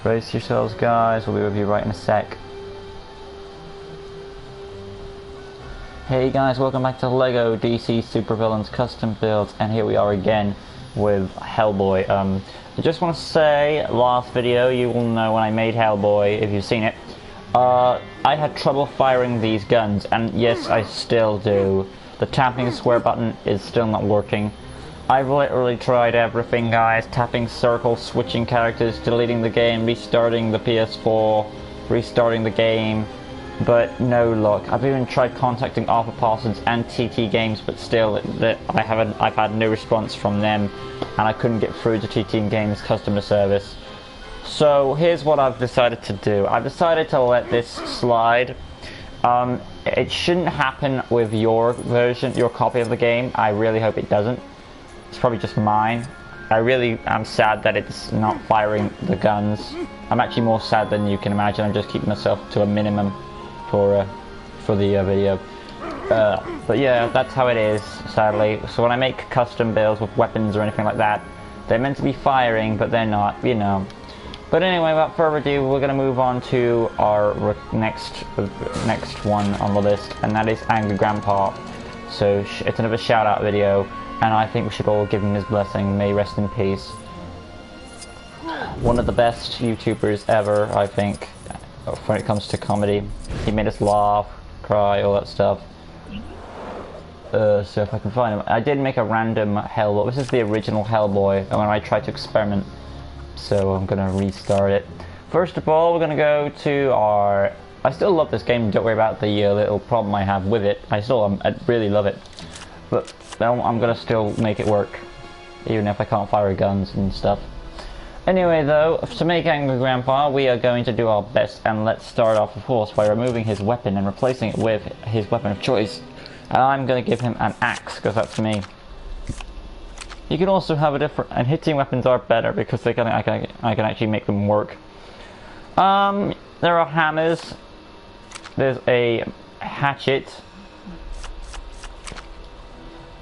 Brace yourselves, guys. We'll be with you right in a sec. Hey guys, welcome back to LEGO DC Supervillains Custom Builds, and here we are again with Hellboy. I just want to say, last video, you will know when I made Hellboy, if you've seen it. I had trouble firing these guns, and yes, I still do. The tapping square button is still not working. I've literally tried everything, guys. Tapping circle, switching characters, deleting the game, restarting the PS4, restarting the game, but no luck. I've even tried contacting Alpha Parsons and TT Games, but still, I've had no response from them, and I couldn't get through to TT Games customer service. So here's what I've decided to do. I've decided to let this slide. It shouldn't happen with your version, your copy of the game. I really hope it doesn't. It's probably just mine. I really am sad that it's not firing the guns. I'm actually more sad than you can imagine. I'm just keeping myself to a minimum for the video. But yeah, that's how it is, sadly. So when I make custom builds with weapons or anything like that, they're meant to be firing, but they're not, you know. But anyway, without further ado, we're going to move on to our next one on the list, and that is Angry Grandpa. So it's another shout out video, and I think we should all give him his blessing. May he rest in peace. One of the best YouTubers ever, I think, when it comes to comedy. He made us laugh, cry, all that stuff. So if I can find him, I did make a random Hellboy. This is the original Hellboy, and when I tried to experiment. So I'm gonna restart it. First of all, we're gonna go to our... I still love this game, don't worry about the little problem I have with it. I really love it. But I'm gonna still make it work, even if I can't fire guns and stuff. Anyway though, to make Angry Grandpa, we are going to do our best, and let's start off of course by removing his weapon and replacing it with his weapon of choice. And I'm gonna give him an axe, because that's me. You can also have a different, and hitting weapons are better because I can actually make them work. There are hammers. There's a hatchet.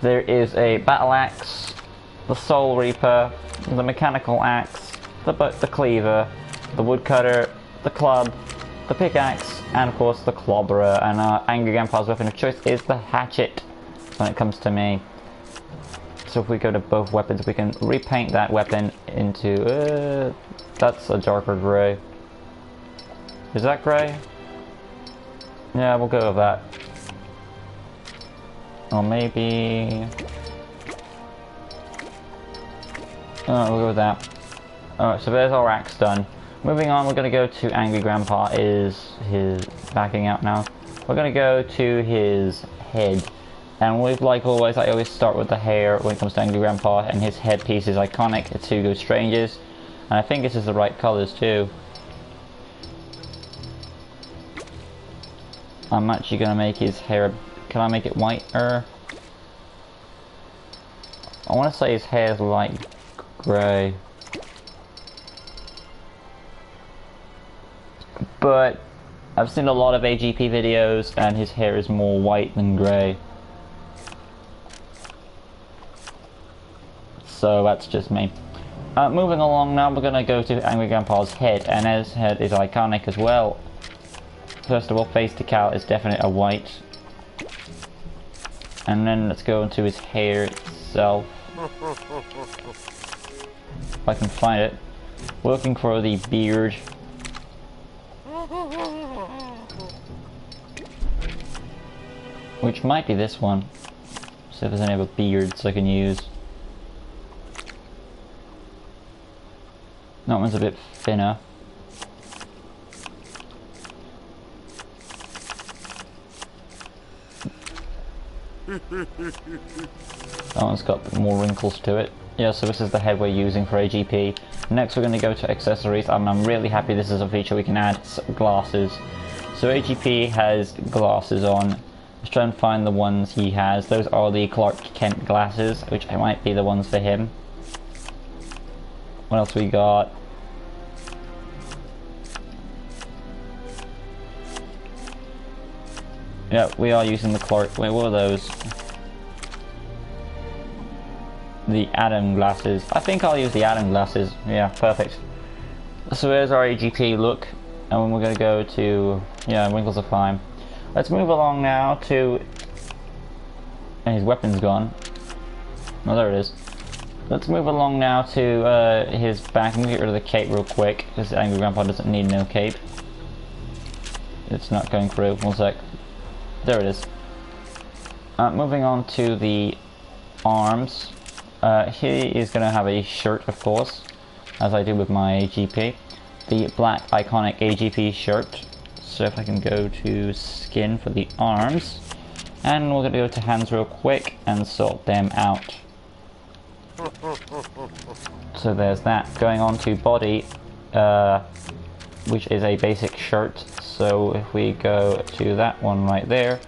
There is a battle axe, the Soul Reaper, the mechanical axe, the cleaver, the woodcutter, the club, the pickaxe, and of course the clobberer. And Angry Grandpa's weapon of choice is the hatchet when it comes to me. So if we go to both weapons, we can repaint that weapon into... that's a darker grey. Is that grey? Yeah, we'll go with that. Or maybe... oh, we'll go with that. Alright, so there's our axe done. Moving on, we're going to go to Angry Grandpa. Is his backing out now? We're going to go to his head. And like always, I always start with the hair when it comes to Angry Grandpa, and his headpiece is iconic. It's Hugo Strange's, and I think this is the right colours too. I'm actually going to make his hair... can I make it whiter? I want to say his hair is light grey. But I've seen a lot of AGP videos, and his hair is more white than grey. So that's just me. Moving along now, we're going to go to Angry Grandpa's head, and his head is iconic as well. First of all, face decal is definitely a white. And then let's go into his hair itself. If I can find it. We're looking for the beard. Which might be this one. See if there's any other beards I can use. That one's a bit thinner. That one's got more wrinkles to it. Yeah, so this is the head we're using for AGP. Next we're going to go to accessories. I'm really happy this is a feature we can add glasses. So AGP has glasses on. Let's try and find the ones he has. Those are the Clark Kent glasses, which might be the ones for him. What else we got? Yeah, we are using the Clark... wait, what are those? The Adam glasses. I think I'll use the Adam glasses. Yeah, perfect. So there's our AGP look, and then we're going to go to, yeah, wrinkles are fine. Let's move along now to, and his weapon's gone. Oh, there it is. Let's move along now to his back. I'm going to get rid of the cape real quick, because Angry Grandpa doesn't need no cape. It's not going through. One sec. There it is. Moving on to the arms. He is going to have a shirt, of course, as I do with my AGP. The black iconic AGP shirt. So if I can go to skin for the arms. And we're going to go to hands real quick and sort them out. So there's that. Going on to body, which is a basic shirt. So if we go to that one right there,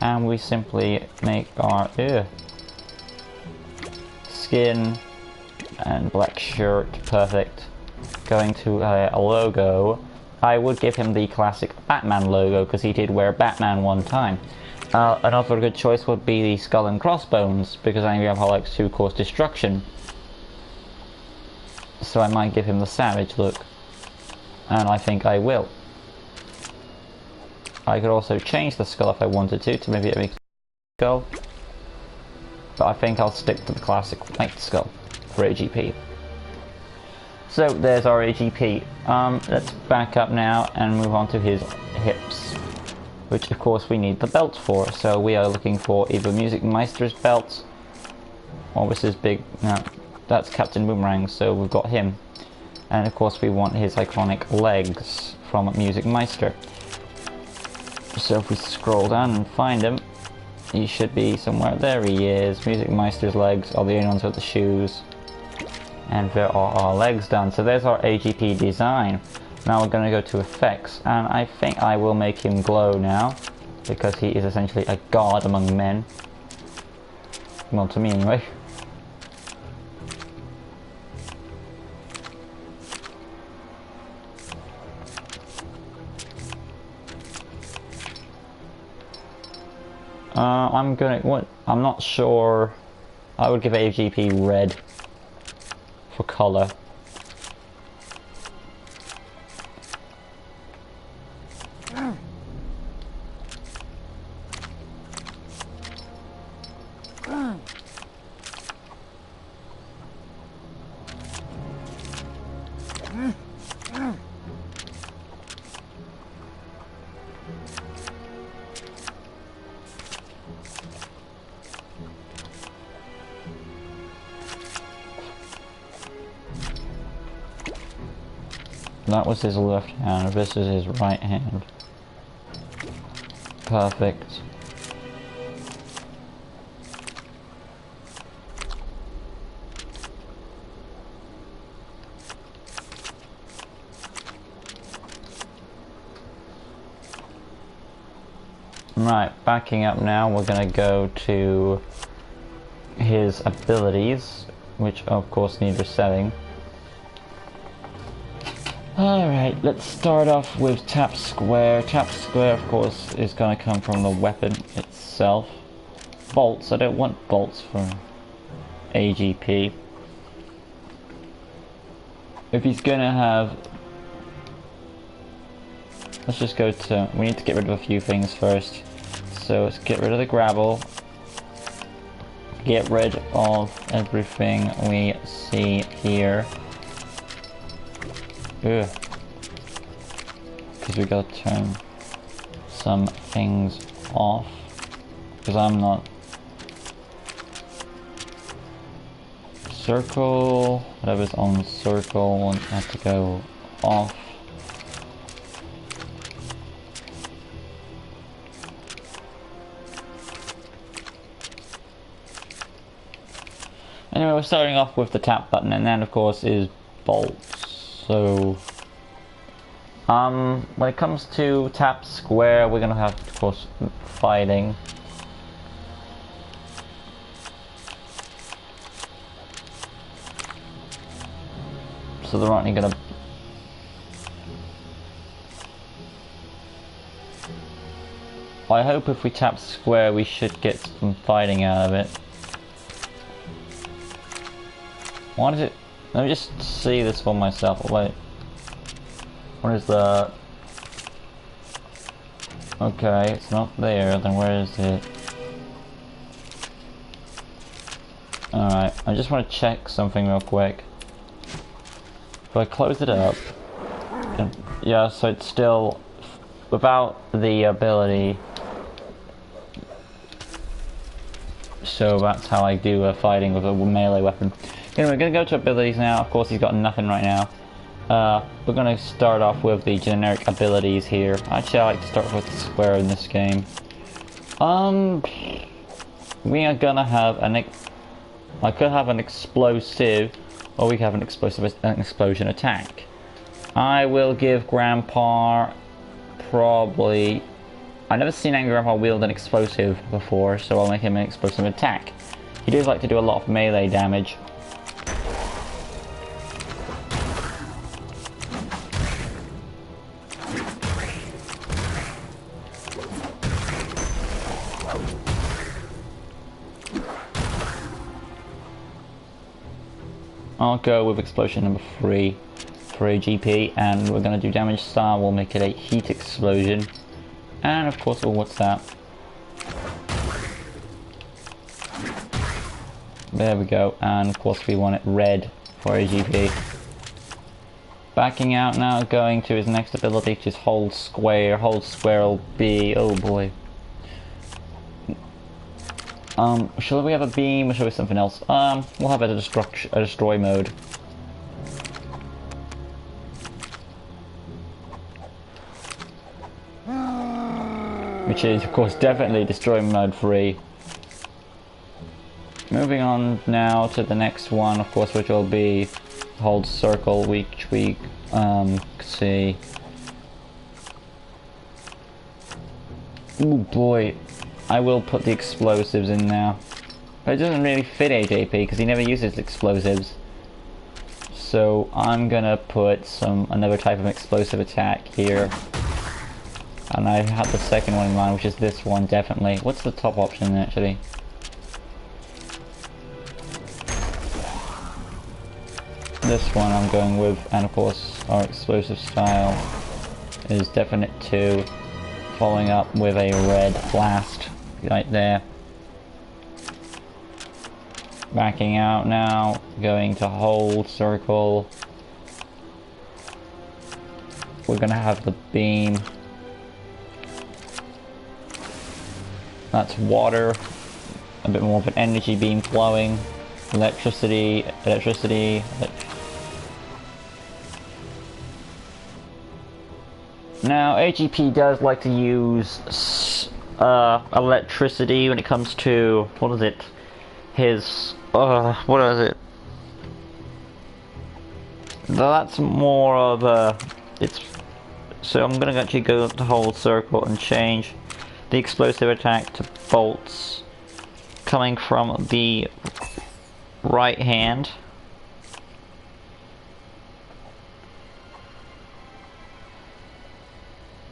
and we simply make our skin and black shirt, perfect. Going to a logo, I would give him the classic Batman logo because he did wear Batman one time. Another good choice would be the skull and crossbones because Angry Grandpa likes to cause destruction. So I might give him the savage look, and I think I will. I could also change the skull if I wanted to maybe a skull, but I think I'll stick to the classic white skull for AGP. So there's our AGP. Let's back up now and move on to his hips, which of course we need the belt for. So we are looking for either Music Meister's belt, or this is big, no, that's Captain Boomerang, so we've got him. And of course we want his iconic legs from Music Meister. So if we scroll down and find him, he should be somewhere. There he is. Music Meister's legs are the only ones with the shoes. And there are our legs done. So there's our AGP design. Now we're going to go to effects, and I think I will make him glow now, because he is essentially a god among men. Well, to me anyway. I'm not sure. I would give AGP red for color. That was his left hand, this is his right hand. Perfect. Right, backing up now, we're gonna go to his abilities, which of course need resetting. Alright, let's start off with tap square. Tap square, of course, is going to come from the weapon itself. Bolts, I don't want bolts from AGP. If he's going to have... Let's just go to... We need to get rid of a few things first. So let's get rid of the gravel. Get rid of everything we see here. Ugh. Because we gotta turn some things off. Because I'm not... Circle, whatever's on circle will have to go off. Anyway, we're starting off with the tap button, and then of course is bolts. So, when it comes to tap square, we're gonna have, of course, fighting. So they're only gonna... I hope if we tap square, we should get some fighting out of it. Why does it... Let me just see this for myself. Wait. Where's the... Okay, it's not there, then where is it? Alright, I just want to check something real quick. If I close it up... And, yeah, so it's still... Without the ability... So that's how I do fighting with a melee weapon. Anyway, we're going to go to abilities now. Of course, he's got nothing right now. We're going to start off with the generic abilities here. Actually, I like to start with the square in this game. We are going to have an... I could have an explosive, or we could have an explosion attack. I will give Grandpa probably... I've never seen Angry Grandpa wield an explosive before, so I'll make him an explosive attack. He does like to do a lot of melee damage. I'll go with explosion number 3 for a GP, and we're going to do damage style. We'll make it a heat explosion. And of course, well, what's that? There we go, and of course we want it red for a GP. Backing out now, going to his next ability, which is hold square. Hold square will be, oh boy. Shall we have a beam or shall we have something else? We'll have a destroy mode. Which is, of course, definitely destroy mode 3. Moving on now to the next one, of course, which will be hold circle, which we see. Oh boy, I will put the explosives in now. But it doesn't really fit AJP because he never uses explosives. So I'm gonna put another type of explosive attack here. And I have the second one in mind, which is this one, definitely. What's the top option, actually? This one I'm going with, and of course, our explosive style is definite 2, following up with a red blast right there. Backing out now, going to hold circle. We're gonna have the beam. That's water, a bit more of an energy beam flowing, electricity. Now, AGP does like to use electricity when it comes to, what is it, his, what is it? That's more of a, so I'm gonna actually go to hold circle and change the explosive attack to bolts coming from the right hand.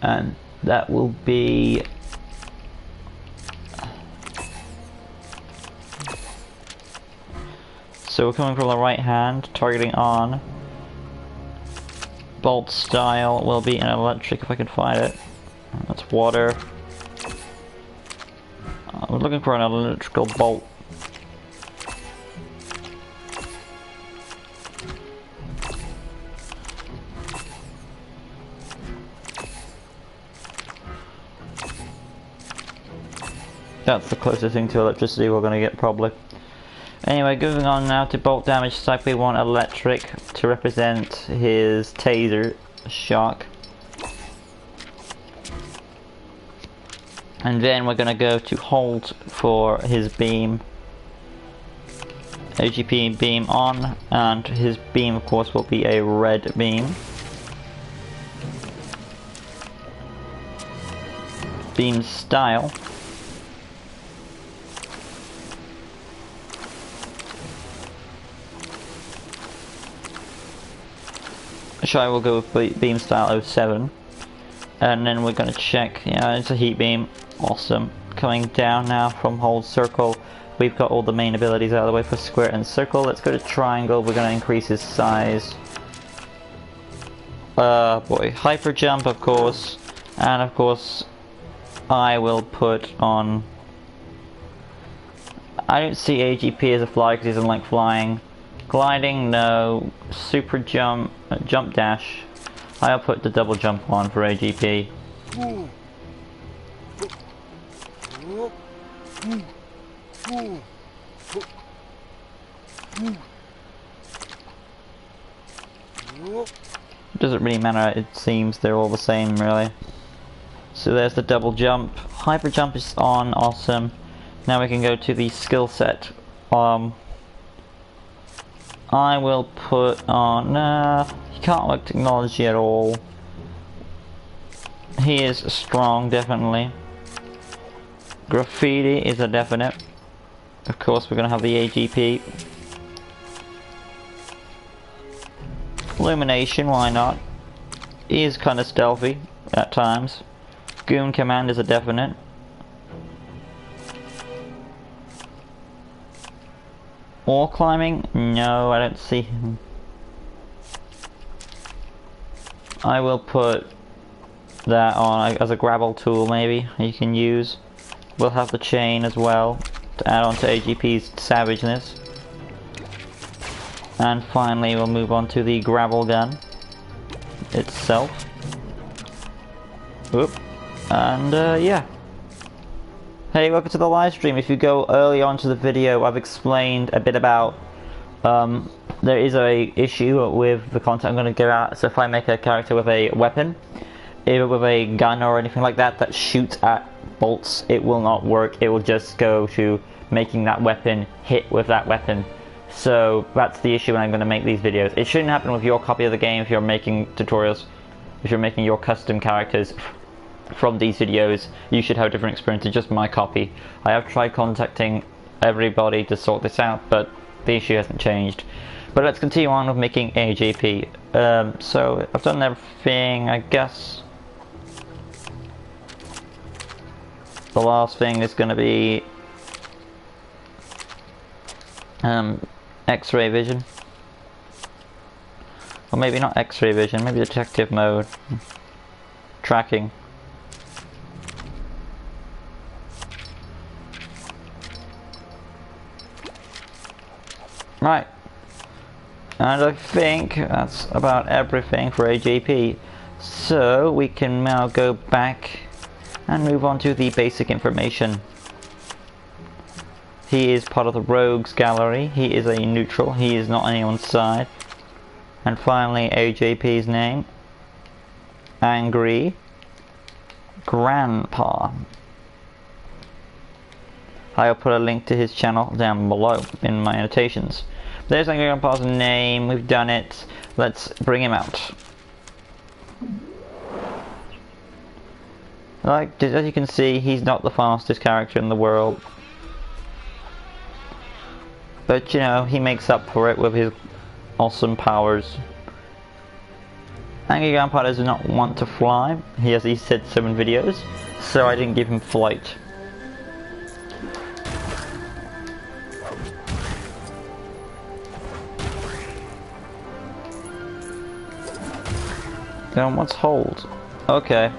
And that will be so we're coming from the right hand, targeting on. Bolt style will be an electric if I can find it. That's water. We're looking for an electrical bolt. That's the closest thing to electricity we're going to get, probably. Anyway, moving on now to bolt damage type, we want electric to represent his taser shock. And then we're going to go to hold for his beam. AGP beam on, and his beam of course will be a red beam. Beam style. So I will go with beam style 07. And then we're going to check, yeah, it's a heat beam. Awesome. Coming down now from hold circle. We've got all the main abilities out of the way for square and circle. Let's go to triangle. We're going to increase his size. boy, hyper jump, of course, and of course I will put on. I don't see AGP as a fly because he doesn't like flying. Gliding, no. Super jump, jump dash. I'll put the double jump on for AGP. Doesn't really matter, it seems they're all the same really. So there's the double jump. Hyper jump is on, awesome. Now we can go to the skill set. I will put on, he can't work technology at all. He is strong, definitely. Graffiti is a definite. Of course we're gonna have the AGP. Illumination, why not? He is kinda stealthy at times. Goon command is a definite. Wall climbing? No, I don't see him. I will put that on as a grapple tool maybe you can use. We'll have the chain as well to add on to AGP's savageness. And finally we'll move on to the gravel gun itself. Whoop. And yeah. Hey, welcome to the live stream. If you go early on to the video, I've explained a bit about there is a issue with the content I'm going to give out. So if I make a character with a weapon, either with a gun or anything like that that shoots at bolts, it will not work. It will just go to making that weapon hit with that weapon. So that's the issue when I'm going to make these videos. It shouldn't happen with your copy of the game if you're making tutorials, if you're making your custom characters from these videos. You should have a different experience than just my copy. I have tried contacting everybody to sort this out, but the issue hasn't changed. But let's continue on with making AGP. So I've done everything, I guess. The last thing is going to be X-ray vision. Or maybe not X-ray vision, maybe detective mode. Tracking. Right, and I think that's about everything for AGP. So we can now go back and move on to the basic information. He is part of the Rogues Gallery. He is a neutral. He is not on anyone's side. And finally, AJP's name. Angry Grandpa. I'll put a link to his channel down below in my annotations. There's Angry Grandpa's name. We've done it. Let's bring him out. Like, as you can see, he's not the fastest character in the world. But, you know, he makes up for it with his awesome powers. Angry Grandpa does not want to fly. He said so in videos, so I didn't give him flight. Then what's hold? Okay.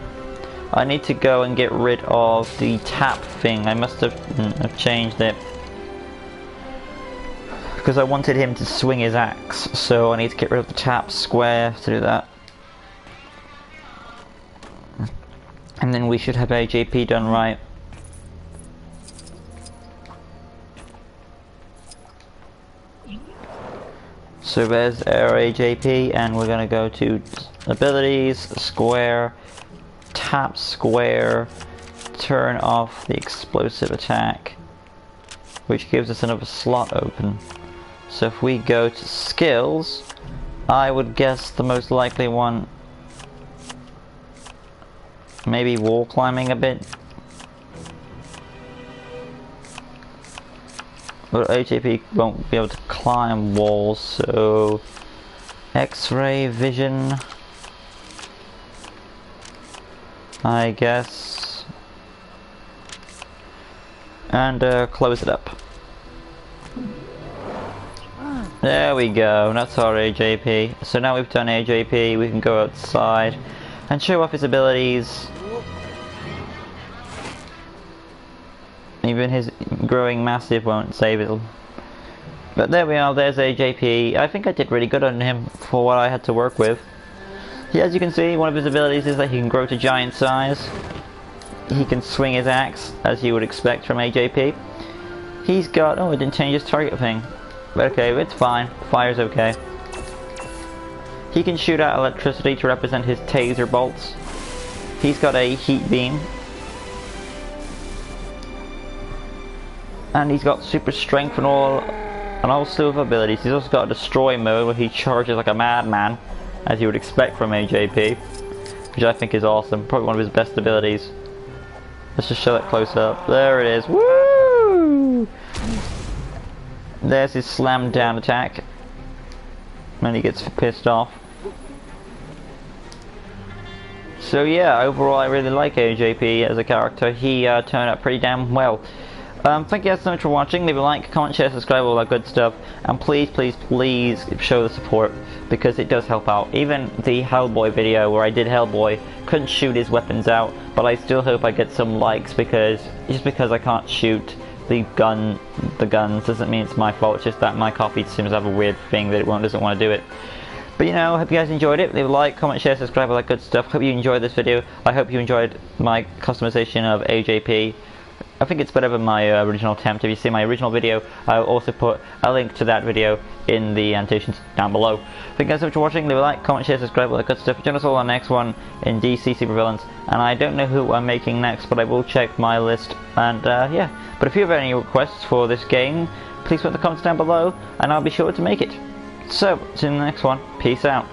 I need to go and get rid of the tap thing. I must have changed it. Because I wanted him to swing his axe, so I need to get rid of the tap square to do that. And then we should have AJP done right. So there's our AJP, and we're gonna go to abilities, square, tap square, turn off the explosive attack, which gives us another slot open. So if we go to skills, I would guess the most likely one, maybe wall climbing a bit. But AJP won't be able to climb walls, so X-ray vision, I guess, and close it up. There we go, that's our AJP. So now we've done AJP, we can go outside and show off his abilities. Even his growing massive won't save it. But there we are, there's AJP. I think I did really good on him for what I had to work with. As you can see, one of his abilities is that he can grow to giant size. He can swing his axe, as you would expect from AJP. He's got... oh, it didn't change his target thing. But okay, it's fine. Fire's okay. He can shoot out electricity to represent his taser bolts. He's got a heat beam. And he's got super strength and all... and a whole slew of abilities. He's also got a destroy mode where he charges like a madman, as you would expect from AJP, which I think is awesome. Probably one of his best abilities. Let's just show that close up. There it is. Woo! There's his slam down attack. And he gets pissed off. So yeah, overall I really like AJP as a character. He turned out pretty damn well. Thank you guys so much for watching. Leave a like, comment, share, subscribe, all that good stuff. And please, please, please show the support, because it does help out. Even the Hellboy video where I did Hellboy, couldn't shoot his weapons out, but I still hope I get some likes, because just because I can't shoot the guns doesn't mean it's my fault. It's just that my copy seems to have a weird thing that it doesn't want to do it. But you know, I hope you guys enjoyed it. Leave a like, comment, share, subscribe, all that good stuff. Hope you enjoyed this video. I hope you enjoyed my customization of AJP. I think it's better than my original attempt. If you see my original video, I'll also put a link to that video in the annotations down below. Thank you guys so much for watching. Leave a like, comment, share, subscribe, all that good stuff. Join us all on the next one in DC Supervillains. And I don't know who I'm making next, but I will check my list. And yeah, but if you have any requests for this game, please put in the comments down below, and I'll be sure to make it. So, see you in the next one. Peace out.